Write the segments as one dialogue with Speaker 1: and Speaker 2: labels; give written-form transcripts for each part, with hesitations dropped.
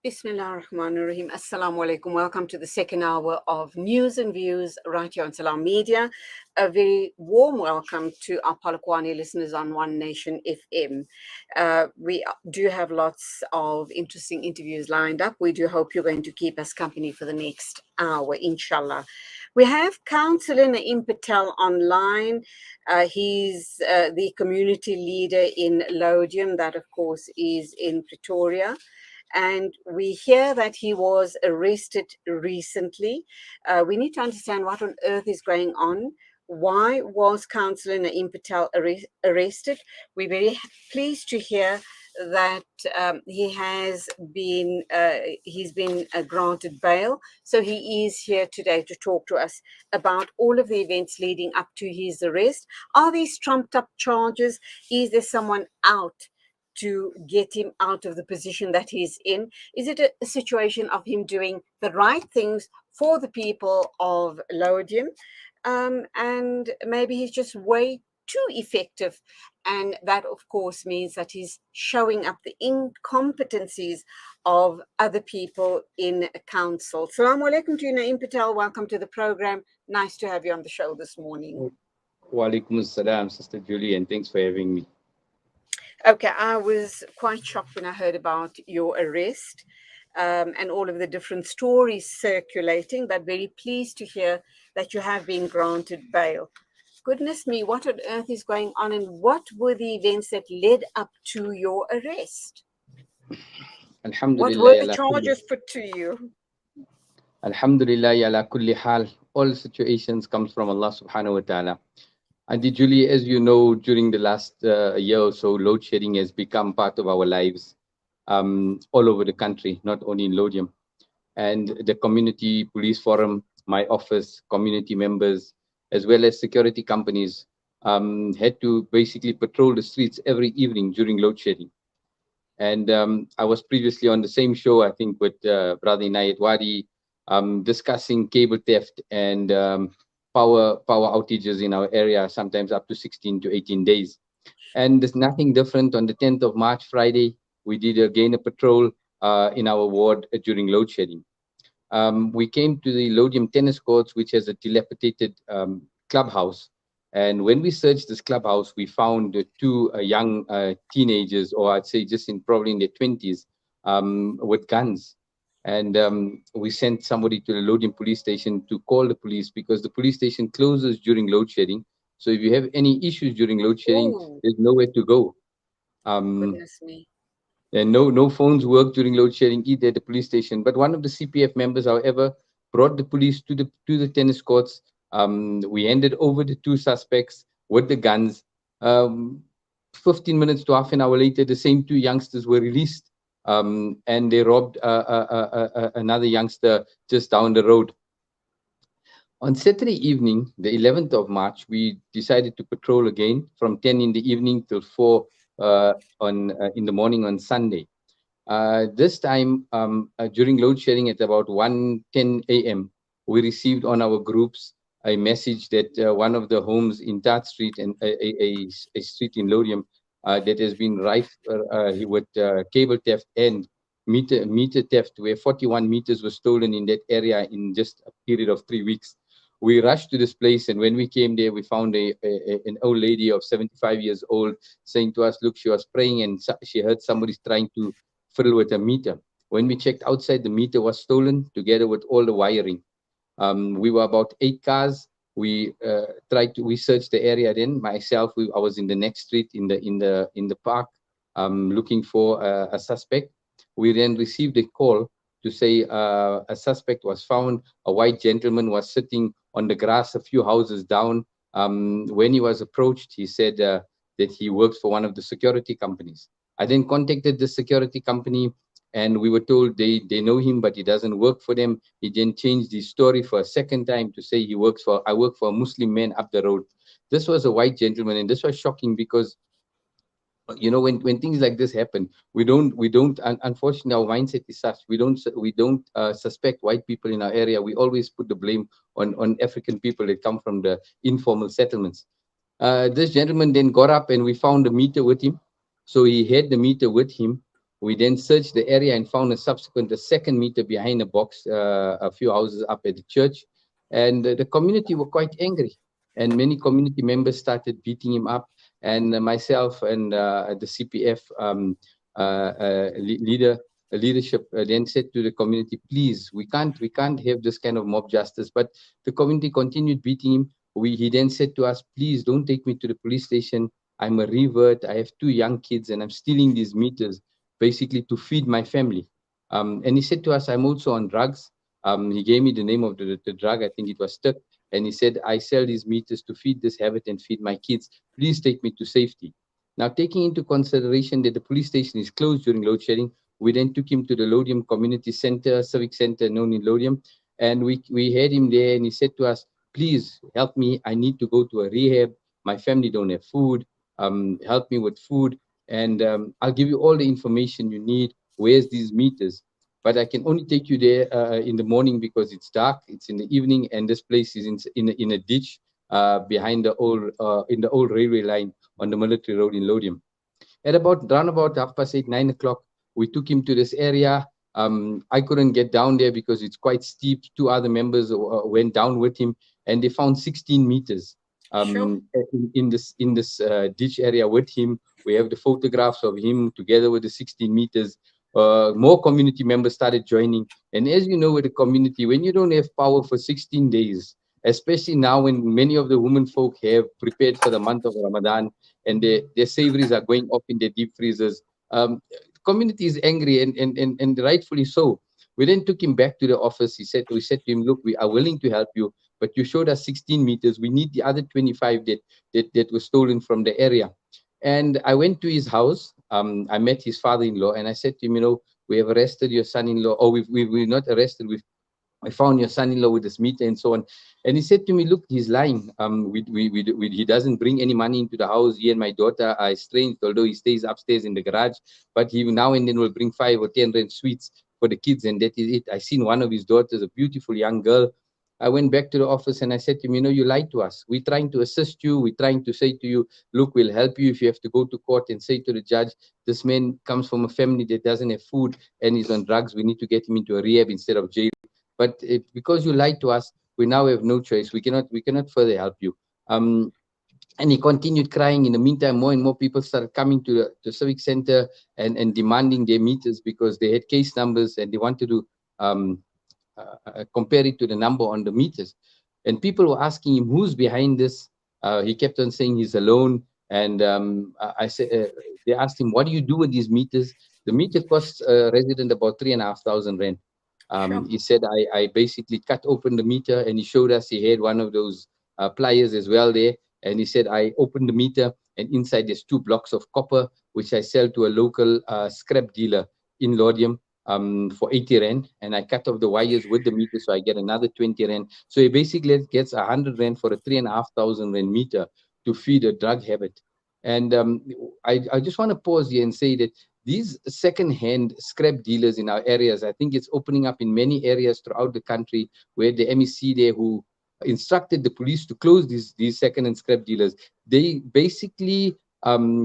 Speaker 1: Bismillah ar-Rahman ar-Rahim. Assalamu alaikum. Welcome to the second hour of News and Views right here on Salam Media. A very warm welcome to our Polokwane listeners on One Nation FM. We do have lots of interesting interviews lined up. We do hope you're going to keep us company for the next hour, inshallah. We have Councillor Naeem Patel online. He's the community leader in Laudium, that of course is in Pretoria. And we hear that he was arrested recently. We need to understand what on earth is going on. Why was Councillor Naeem Patel arrested? We're very pleased to hear that he's been granted bail. So he is here today to talk to us about all of the events leading up to his arrest. Are these trumped up charges? Is there someone out to get him out of the position that he's in? Is it a situation of him doing the right things for the people of Laudium? And maybe he's just way too effective. And that, of course, means that he's showing up the incompetencies of other people in council. Assalamu alaikum to you, Naeem Patel. Welcome to the program. Nice to have you on the show this morning.
Speaker 2: Wa alaikum assalam, Sister Julie, and thanks for having me.
Speaker 1: Okay, I was quite shocked when I heard about your arrest and all of the different stories circulating, but very pleased to hear that you have been granted bail. Goodness me, what on earth is going on, and what were the events that led up to your arrest? What were the charges put to you?
Speaker 2: Alhamdulillah, ala kulli hal. All situations comes from Allah subhanahu wa ta'ala. And Julie, as you know, during the last year or so, load shedding has become part of our lives all over the country, not only in Laudium. And the Community Police Forum, my office, community members, as well as security companies had to basically patrol the streets every evening during load shedding. And I was previously on the same show, I think, with Brother Inayat Wadi, discussing cable theft and power outages in our area, sometimes up to 16 to 18 days. And there's nothing different. On the 10th of March, Friday, we did again a patrol in our ward during load shedding. We came to the Laudium tennis courts, which has a dilapidated clubhouse. And when we searched this clubhouse, we found two young teenagers, or I'd say just probably in their 20s, with guns. And we sent somebody to the Laudium police station to call the police, because the police station closes during load shedding. So if you have any issues during load shedding, there's nowhere to go.
Speaker 1: Goodness me.
Speaker 2: And no phones work during load shedding either at the police station. But one of the CPF members, however, brought the police to the tennis courts. We handed over the two suspects with the guns. 15 minutes to half an hour later, the same two youngsters were released. And they robbed another youngster just down the road. On Saturday evening, the 11th of March, we decided to patrol again from 10 in the evening till 4 in the morning on Sunday. This time, during load shedding at about 1:10 a.m., we received on our groups a message that one of the homes in Tat Street, and a street in Laudium, that has been rife with cable theft and meter theft, where 41 meters were stolen in that area in just a period of 3 weeks. We rushed to this place, and when we came there, we found an old lady of 75 years old saying to us, look, she was praying and she heard somebody trying to fiddle with a meter. When we checked outside, the meter was stolen together with all the wiring. We were about 8 cars. We searched the area. Then myself, I was in the next street in the park, looking for a suspect. We then received a call to say a suspect was found. A white gentleman was sitting on the grass a few houses down. When he was approached, he said that he works for one of the security companies. I then contacted the security company, and we were told they know him, but he doesn't work for them. He then changed his story for a second time to say I work for a Muslim man up the road. This was a white gentleman, and this was shocking because, you know, when things like this happen, we don't unfortunately, our mindset is such, we don't suspect white people in our area. We always put the blame on African people that come from the informal settlements. This gentleman then got up, and we found the meter with him. So he had the meter with him. We then searched the area and found a second meter behind a box, a few houses up at the church. And the community were quite angry. And many community members started beating him up. And myself and the CPF leadership then said to the community, please, we can't have this kind of mob justice. But the community continued beating him. He then said to us, please don't take me to the police station. I'm a revert. I have 2 young kids and I'm stealing these meters basically to feed my family. And he said to us, I'm also on drugs. He gave me the name of the drug. I think it was Stuk. And he said, I sell these meters to feed this habit and feed my kids. Please take me to safety. Now, taking into consideration that the police station is closed during load shedding, we then took him to the Laudium Community Center, Civic Center known in Laudium. And we had him there and he said to us, please help me. I need to go to a rehab. My family don't have food. Help me with food. And I'll give you all the information you need. Where's these meters? But I can only take you there in the morning because it's dark. It's in the evening, and this place is in a ditch behind the old railway line on the military road in Laudium. At round about 8:30, 9 o'clock, we took him to this area. I couldn't get down there because it's quite steep. 2 other members went down with him, and they found 16 meters
Speaker 1: Sure.
Speaker 2: in this ditch area with him. We have the photographs of him together with the 16 meters. More community members started joining. And as you know, with the community, when you don't have power for 16 days, especially now when many of the women folk have prepared for the month of Ramadan and their savories are going off in their deep freezers, community is angry and rightfully so. We then took him back to the office. We said to him, look, we are willing to help you, but you showed us 16 meters. We need the other 25 that were stolen from the area. And I went to his house. I met his father-in-law, and I said to him, we have arrested your son-in-law, or we've not arrested. I found your son-in-law with this meter and so on. And he said to me, look, he's lying. He doesn't bring any money into the house. He and my daughter are estranged, although he stays upstairs in the garage. But he now and then will bring 5 or 10 rand sweets for the kids, and that is it. I seen one of his daughters, a beautiful young girl. I went back to the office and I said to him, you lied to us. We're trying to assist you. We're trying to say to you, look, we'll help you if you have to go to court and say to the judge, this man comes from a family that doesn't have food and he's on drugs. We need to get him into a rehab instead of jail. But because you lied to us, we now have no choice. We cannot further help you. And he continued crying. In the meantime, more and more people started coming to the Civic Center and demanding their meters because they had case numbers and they wanted to compare it to the number on the meters. And people were asking him, who's behind this? He kept on saying he's alone. And I said, they asked him, what do you do with these meters? The meter costs a resident about 3,500 rand.
Speaker 1: Sure.
Speaker 2: He said, I basically cut open the meter, and he showed us he had one of those pliers as well there. And he said, I opened the meter, and inside there's 2 blocks of copper, which I sell to a local scrap dealer in Laudium for 80 rand. And I cut off the wires with the meter, so I get another 20 rand. So he basically gets 100 rand for a 3,500 rand meter to feed a drug habit. And I just want to pause here and say that these second-hand scrap dealers in our areas, I think it's opening up in many areas throughout the country where the MEC there who instructed the police to close these second-hand scrap dealers, they basically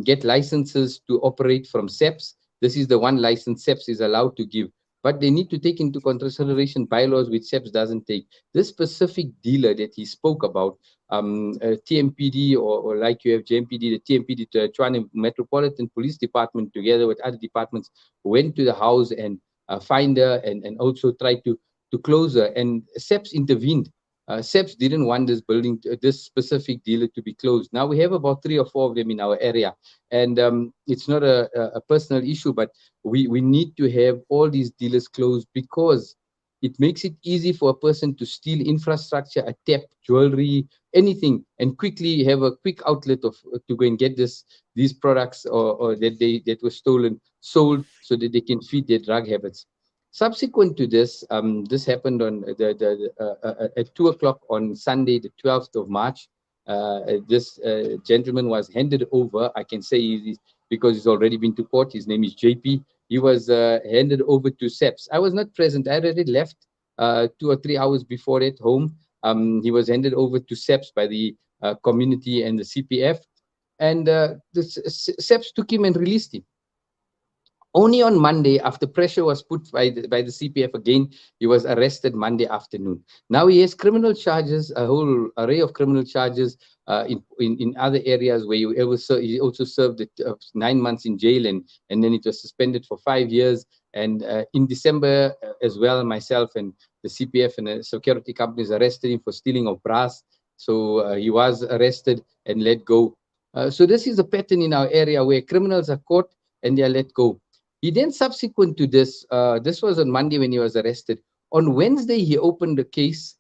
Speaker 2: get licenses to operate from SEPs. This is the one license SEPs is allowed to give, but they need to take into consideration bylaws which SEPs doesn't take. This specific dealer that he spoke about, TMPD or like you have JMPD, the TMPD, the Tshwane Metropolitan Police Department, together with other departments, went to the house and find her and also tried to close her. And SEPs intervened. SEPs didn't want this building, this specific dealer to be closed. Now we have about 3 or 4 of them in our area. And it's not a personal issue, but we need to have all these dealers closed because it makes it easy for a person to steal infrastructure, a tap, jewelry, anything, and quickly have a quick outlet to go and get these products or that were stolen sold so that they can feed their drug habits. Subsequent to this, this happened on at 2 o'clock on Sunday, the 12th of March. This gentleman was handed over. I can say because he's already been to court. His name is JP. He was handed over to SEPs. I was not present. I already left 2 or 3 hours before at home. He was handed over to SEPs by the community and the CPF. And the SEPs took him and released him. Only on Monday, after pressure was put by the CPF again, he was arrested Monday afternoon. Now he has criminal charges, a whole array of criminal charges in other areas where he also served 9 months in jail, and then it was suspended for 5 years. And in December as well, myself and the CPF and the security companies arrested him for stealing of brass. So he was arrested and let go. So this is a pattern in our area where criminals are caught and they are let go. He then, subsequent to this, this was on Monday when he was arrested. On Wednesday, he opened a case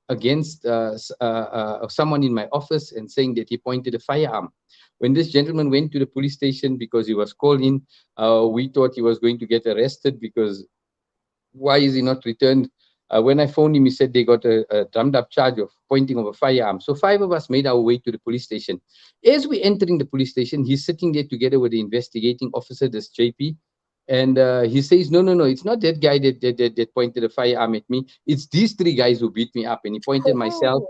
Speaker 2: against someone in my office and saying that he pointed a firearm. When this gentleman went to the police station because he was called in, we thought he was going to get arrested because why is he not returned? When I phoned him, he said they got a drummed up charge of pointing of a firearm. So 5 of us made our way to the police station. As we entering the police station, he's sitting there together with the investigating officer, this JP. And he says, no, it's not that guy that pointed a firearm at me. It's these 3 guys who beat me up. And he pointed myself,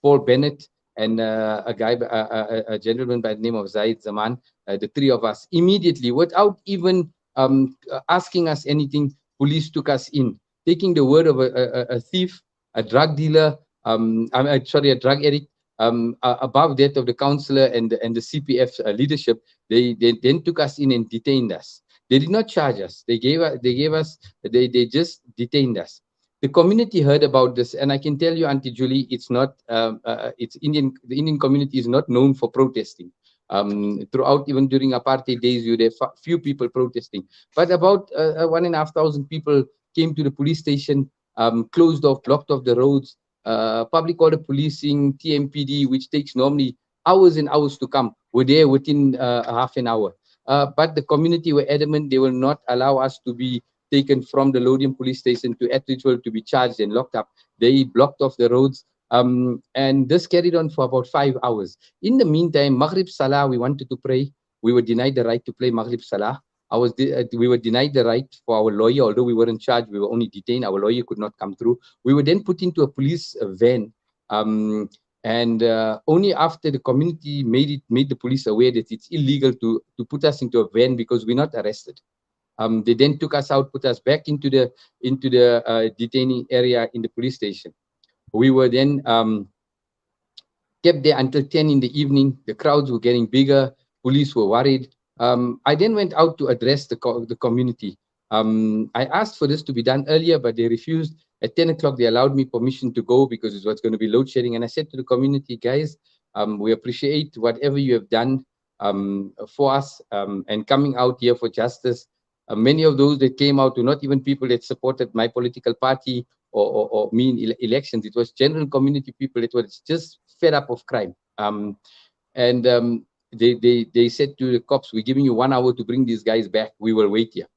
Speaker 2: Paul Bennett, and a gentleman by the name of Zaid Zaman, the 3 of us. Immediately, without even asking us anything, police took us in, taking the word of a thief, a drug dealer, a drug addict, above that of the councillor and the CPF leadership. They then took us in and detained us. They did not charge us. They just detained us. The community heard about this, and I can tell you, Auntie Julie, it's not. The Indian community is not known for protesting. Throughout, even during apartheid days, you have few people protesting, but about 1,500 people came to the police station, closed off, blocked off the roads. Public order policing, TMPD, which takes normally hours and hours to come, were there within half an hour. But the community were adamant they will not allow us to be taken from the Laudium police station to Attridgeville to be charged and locked up. They blocked off the roads. And this carried on for about 5 hours. In the meantime, Maghrib Salah, we wanted to pray. We were denied the right to play Maghrib Salah. We were denied the right for our lawyer, although we weren't charged, we were only detained. Our lawyer could not come through. We were then put into a police van. And only after the community made the police aware that it's illegal to put us into a van because we're not arrested. They then took us out, put us back into the detaining area in the police station. We were then kept there until 10 in the evening. The crowds were getting bigger. Police were worried. I then went out to address the community. I asked for this to be done earlier, but they refused. At 10 o'clock, they allowed me permission to go because it was going to be load shedding. And I said to the community, guys, we appreciate whatever you have done for us and coming out here for justice. Many of those that came out were not even people that supported my political party or me in elections. It was general community people that were just fed up of crime. They said to the cops, we're giving you 1 hour to bring these guys back. We will wait here.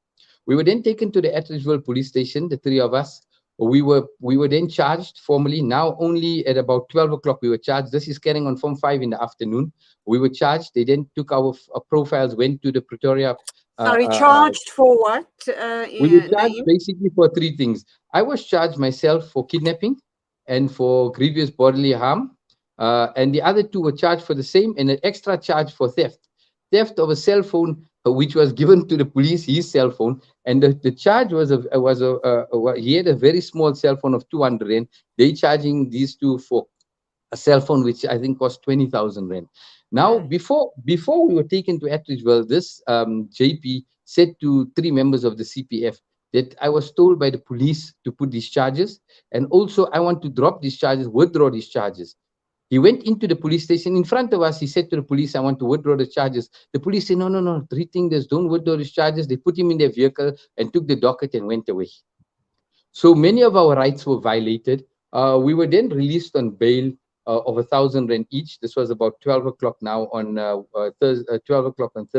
Speaker 2: We were then taken to the Attridgeville police station, the 3 of us. We were then charged formally. Now only at about 12 o'clock we were charged. This is carrying on from 5 in the afternoon. We were charged. They then took our profiles, went to the Pretoria.
Speaker 1: Sorry, charged for what?
Speaker 2: We were charged basically for 3 things. I was charged myself for kidnapping and for grievous bodily harm. And the other 2 were charged for the same, and an extra charge for theft of a cell phone, which was given to the police, his cell phone. And the charge he had a very small cell phone of 200 rand. They charging these 2 for a cell phone which I think cost 20,000 rand. Now, before we were taken to Attridgeville, this JP said to 3 members of the CPF that I was told by the police to put these charges, and also I want to drop these charges, withdraw these charges. He went into the police station in front of us. He said to the police, I want to withdraw the charges. The police said, no, rethink this, don't withdraw these charges. They put him in their vehicle and took the docket and went away. So many of our rights were violated. We were then released on bail of 1,000 rand each. This was about 12 o'clock now on 12 o'clock on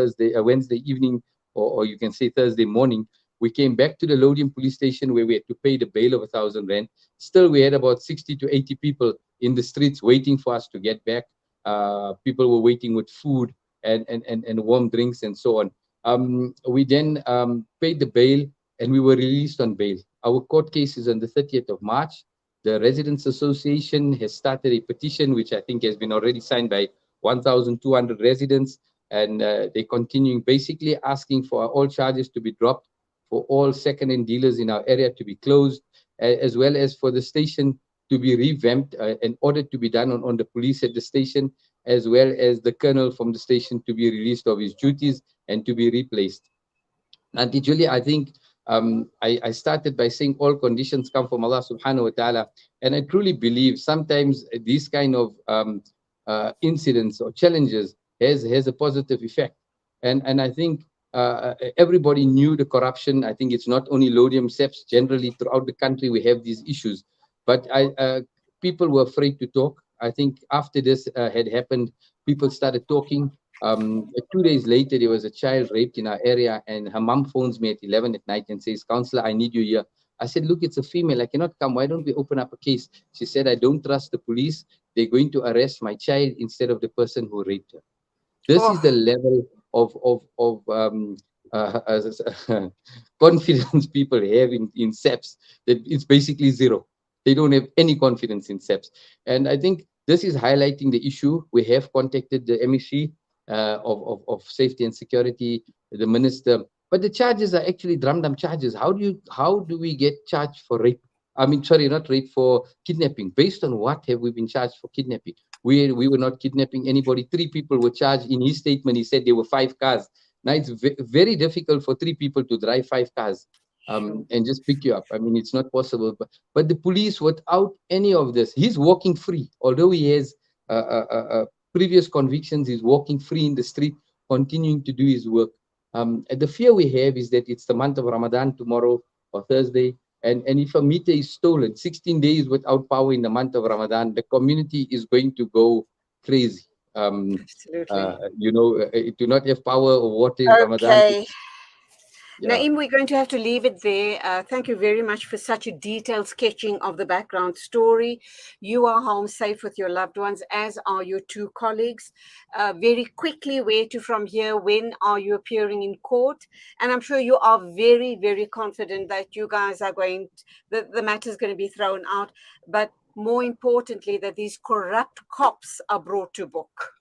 Speaker 2: Wednesday evening, or you can say Thursday morning. We came back to the Laudium police station where we had to pay the bail of 1,000 rand. Still, we had about 60 to 80 people in the streets waiting for us to get back. People were waiting with food and warm drinks and so on. We then paid the bail and we were released on bail. Our court case is on the 30th of March. The Residents Association has started a petition, which I think has been already signed by 1,200 residents. and they're continuing, basically asking for all charges to be dropped, for all second-hand dealers in our area to be closed, as well as for the station to be revamped, an audit to be done on the police at the station, as well as the colonel from the station to be released of his duties and to be replaced. And Julie, I think I started by saying all conditions come from Allah subhanahu wa ta'ala. And I truly believe sometimes these kind of incidents or challenges has a positive effect. And I think everybody knew the corruption. I think it's not only Laudium SEPs, generally throughout the country we have these issues. But people were afraid to talk. I think after this had happened, people started talking. 2 days later, there was a child raped in our area, and her mom phones me at 11 at night and says, "Counselor, I need you here." I said, "Look, it's a female. I cannot come. Why don't we open up a case?" She said, "I don't trust the police. They're going to arrest my child instead of the person who raped her." This is the level of confidence people have in SEPs, that it's basically zero. They don't have any confidence in SEPs. And I think this is highlighting the issue. We have contacted the MEC of Safety and Security, the minister, but the charges are actually drum-dum charges. How do we get charged for rape? I mean, sorry, not rape, for kidnapping. Based on what have we been charged for kidnapping? We were not kidnapping anybody. 3 people were charged. In his statement, he said there were 5 cars. Now it's very difficult for 3 people to drive 5 cars and just pick you up. I mean, it's not possible. But the police, without any of this, he's walking free. Although he has previous convictions, he's walking free in the street, continuing to do his work. And the fear we have is that it's the month of Ramadan tomorrow or Thursday. And if a meter is stolen, 16 days without power in the month of Ramadan, the community is going to go crazy.
Speaker 1: Absolutely.
Speaker 2: Do not have power or water in Ramadan.
Speaker 1: Okay.
Speaker 2: Yeah.
Speaker 1: Naeem, we're going to have to leave it there. Thank you very much for such a detailed sketching of the background story. You are home safe with your loved ones, as are your 2 colleagues. Very quickly, where to from here? When are you appearing in court? And I'm sure you are very, very confident that you guys are the matter is going to be thrown out. But more importantly, that these corrupt cops are brought to book.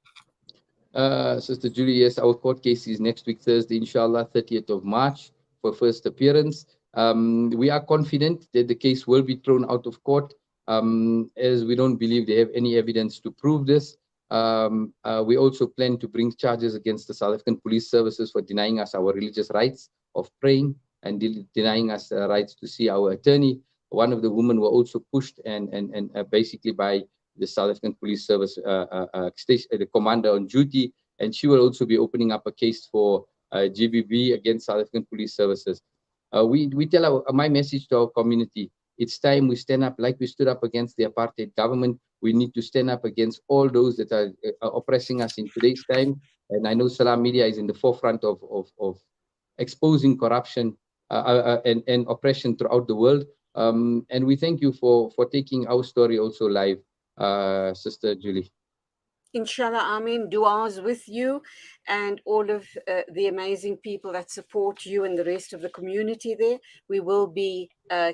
Speaker 2: Sister Julie, yes, our court case is next week, Thursday, inshallah, 30th of March, for first appearance. We are confident that the case will be thrown out of court, as we don't believe they have any evidence to prove this. We also plan to bring charges against the South African Police Services for denying us our religious rights of praying and denying us rights to see our attorney. One of the women were also pushed and basically by the South African Police Service the commander on duty, and she will also be opening up a case for GBV against South African Police Services. We tell my message to our community: it's time we stand up like we stood up against the apartheid government. We need to stand up against all those that are oppressing us in today's time. And I know Salam Media is in the forefront of exposing corruption and oppression throughout the world. And we thank you for taking our story also live. Sister Julie.
Speaker 1: Inshallah, Amin. Du'as with you and all of the amazing people that support you and the rest of the community there. We will be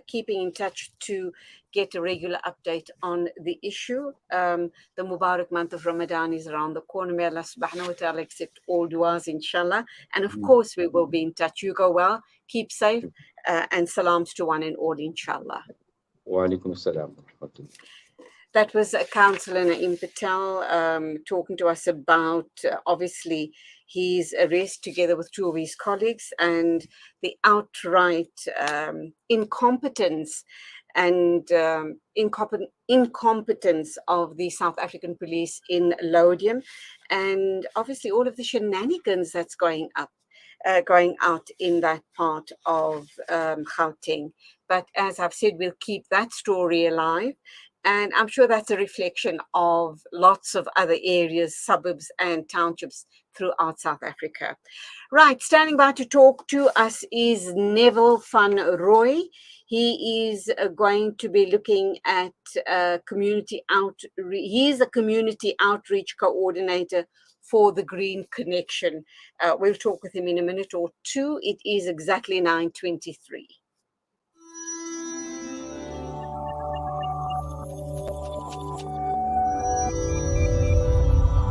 Speaker 1: keeping in touch to get a regular update on the issue. The Mubarak month of Ramadan is around the corner. May Allah subhanahu wa ta'ala accept all du'as, inshallah. And of course, we will be in touch. You go well, keep safe, and salams to one and all, inshallah.
Speaker 2: Wa alaikum assalam.
Speaker 1: That was Councillor Naeem Patel talking to us about, obviously, his arrest together with 2 of his colleagues and the outright incompetence and incompetence of the South African police in Laudium, and obviously all of the shenanigans that's going out in that part of Gauteng. But as I've said, we'll keep that story alive. And I'm sure that's a reflection of lots of other areas, suburbs and townships throughout South Africa. Right, standing by to talk to us is Neville van Roy. He is going to be looking at community outreach. He's a community outreach coordinator for the Green Connection. We'll talk with him in a minute or two. It is exactly 9:23.